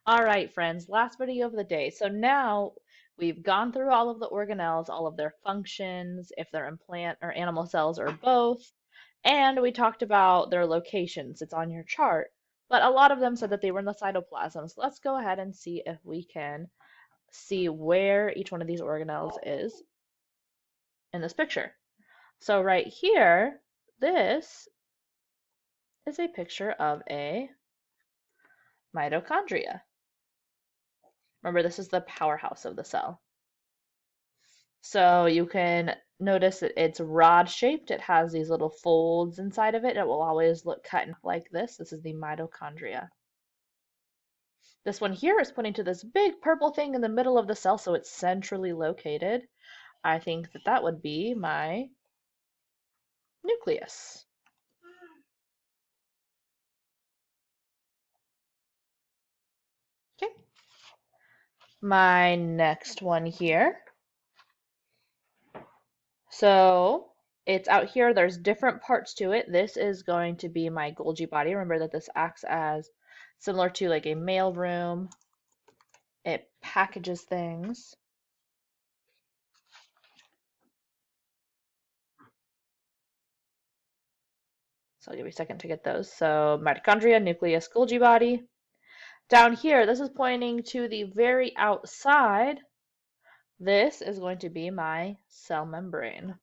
All right, friends, last video of the day. So now we've gone through all of the organelles, all of their functions, if they're in plant or animal cells or both, and we talked about their locations. It's on your chart, but a lot of them said that they were in the cytoplasm. So let's go ahead and see if we can see where each one of these organelles is in this picture. So right here, this is a picture of a mitochondria. Remember, this is the powerhouse of the cell. So you can notice that it's rod shaped. It has these little folds inside of it. It will always look cut like this. This is the mitochondria. This one here is pointing to this big purple thing in the middle of the cell, so it's centrally located. I think that that would be my nucleus. Okay. My next one here. So it's out here. There's different parts to it. This is going to be my Golgi body. Remember that this acts as similar to like a mailroom. It packages things. So I'll give you a second to get those. So mitochondria, nucleus, Golgi body. Down here, this is pointing to the very outside. This is going to be my cell membrane.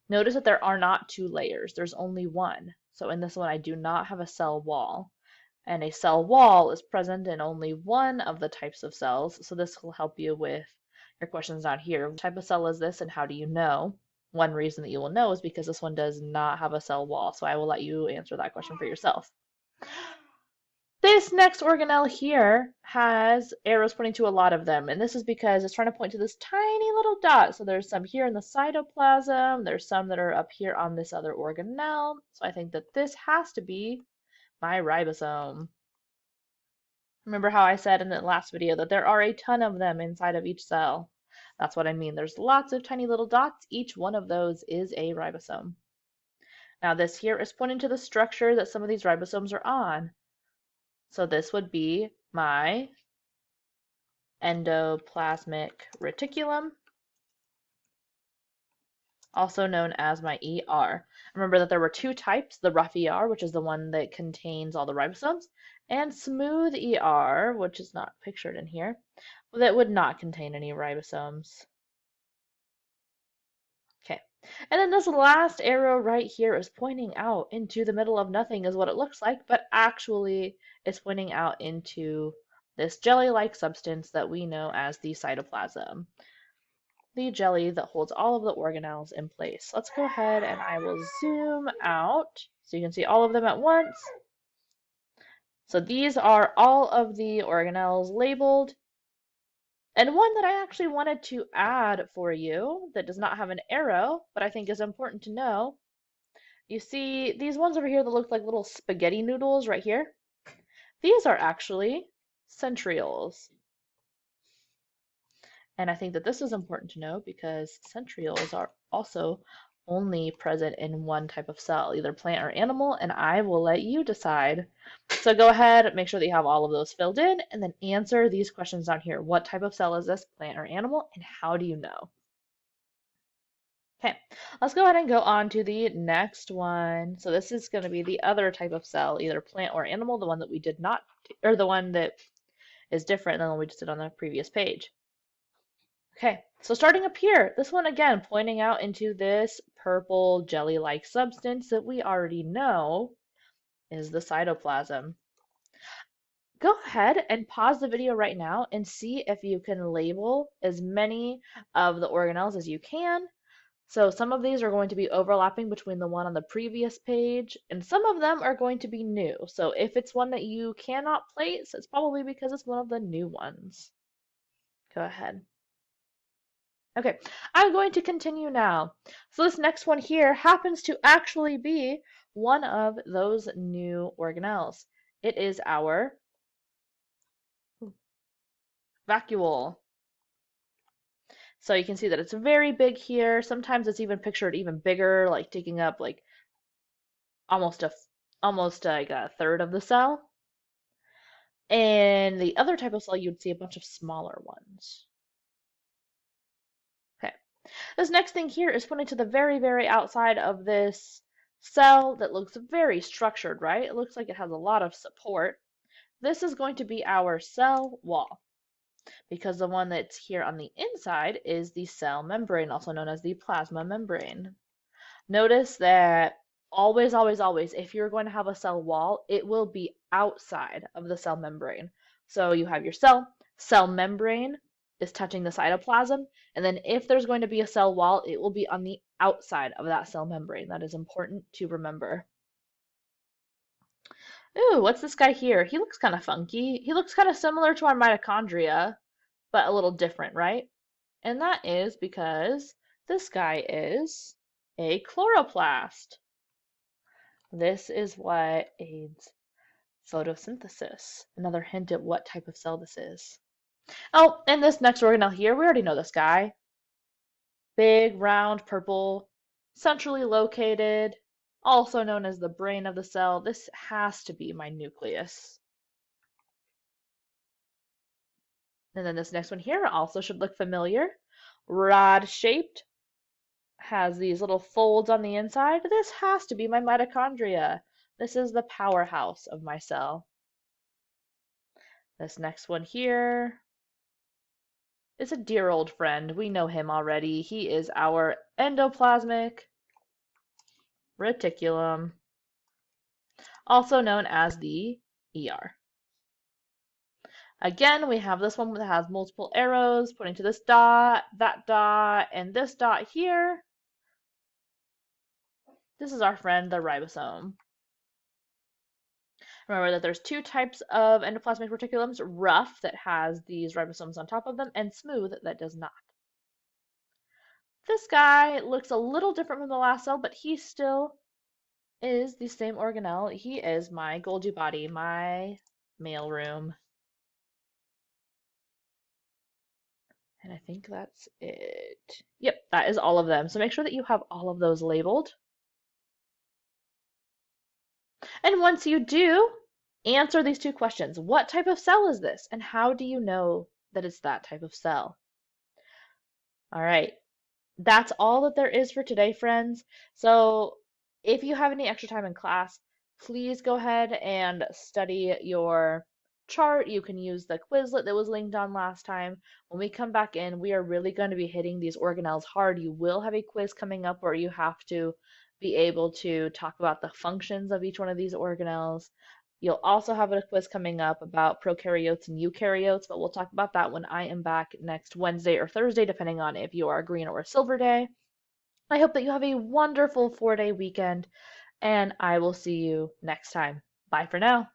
Notice that there are not two layers. There's only one. So in this one, I do not have a cell wall. And a cell wall is present in only one of the types of cells. So this will help you with your questions down here. What type of cell is this and how do you know? One reason that you will know is because this one does not have a cell wall. So I will let you answer that question for yourself. This next organelle here has arrows pointing to a lot of them, and this is because it's trying to point to this tiny little dot. So there's some here in the cytoplasm, there's some that are up here on this other organelle. So I think that this has to be my ribosome. Remember how I said in the last video that there are a ton of them inside of each cell? That's what I mean. There's lots of tiny little dots. Each one of those is a ribosome. Now this here is pointing to the structure that some of these ribosomes are on. So this would be my endoplasmic reticulum, also known as my ER. Remember that there were two types, the rough ER, which is the one that contains all the ribosomes, and smooth ER, which is not pictured in here, that would not contain any ribosomes. Okay, and then this last arrow right here is pointing out into the middle of nothing is what it looks like, but actually it's pointing out into this jelly-like substance that we know as the cytoplasm, the jelly that holds all of the organelles in place. Let's go ahead and I will zoom out so you can see all of them at once. So these are all of the organelles labeled. And one that I actually wanted to add for you that does not have an arrow, but I think is important to know. You see these ones over here that look like little spaghetti noodles right here? These are actually centrioles. And I think that this is important to know because centrioles are also only present in one type of cell, either plant or animal, and I will let you decide. So go ahead, make sure that you have all of those filled in, and then answer these questions down here. What type of cell is this, plant or animal, and how do you know? Okay, let's go ahead and go on to the next one. So this is going to be the other type of cell, either plant or animal, the one that we did not, or the one that is different than the one we just did on the previous page. Okay, so starting up here, this one again pointing out into this purple jelly-like substance that we already know is the cytoplasm. Go ahead and pause the video right now and see if you can label as many of the organelles as you can. So some of these are going to be overlapping between the one on the previous page, and some of them are going to be new. So if it's one that you cannot place, it's probably because it's one of the new ones. Go ahead. Okay, I'm going to continue now. So this next one here happens to actually be one of those new organelles. It is our vacuole. So you can see that it's very big here. Sometimes it's even pictured even bigger, like taking up like almost a almost like a third of the cell. And the other type of cell, you'd see a bunch of smaller ones. Okay. This next thing here is pointing to the very, very outside of this cell that looks very structured, right? It looks like it has a lot of support. This is going to be our cell wall because the one that's here on the inside is the cell membrane, also known as the plasma membrane. Notice that always, always, always, if you're going to have a cell wall, it will be outside of the cell membrane. So you have your cell membrane is touching the cytoplasm, and then if there's going to be a cell wall, it will be on the outside of that cell membrane. That is important to remember. Ooh, what's this guy here? He looks kind of funky. He looks kind of similar to our mitochondria, but a little different, right? And that is because this guy is a chloroplast. This is what aids photosynthesis. Another hint at what type of cell this is. Oh, and this next organelle here, we already know this guy. Big, round, purple, centrally located, also known as the brain of the cell. This has to be my nucleus. And then this next one here also should look familiar. Rod-shaped, has these little folds on the inside. This has to be my mitochondria. This is the powerhouse of my cell. This next one here is a dear old friend. We know him already. He is our endoplasmic reticulum, also known as the ER. Again, we have this one that has multiple arrows pointing to this dot, that dot, and this dot here. This is our friend, the ribosome. Remember that there's two types of endoplasmic reticulums, rough that has these ribosomes on top of them, and smooth that does not. This guy looks a little different from the last cell, but he still is the same organelle. He is my Golgi body, my mailroom. And I think that's it. Yep, that is all of them. So make sure that you have all of those labeled. And once you do, answer these two questions. What type of cell is this? And how do you know that it's that type of cell? All right, that's all that there is for today, friends. So if you have any extra time in class, please go ahead and study your chart. You can use the Quizlet that was linked on last time. When we come back in, we are really going to be hitting these organelles hard. You will have a quiz coming up where you have to be able to talk about the functions of each one of these organelles. You'll also have a quiz coming up about prokaryotes and eukaryotes, but we'll talk about that when I am back next Wednesday or Thursday, depending on if you are a green or a silver day. I hope that you have a wonderful 4-day weekend, and I will see you next time. Bye for now.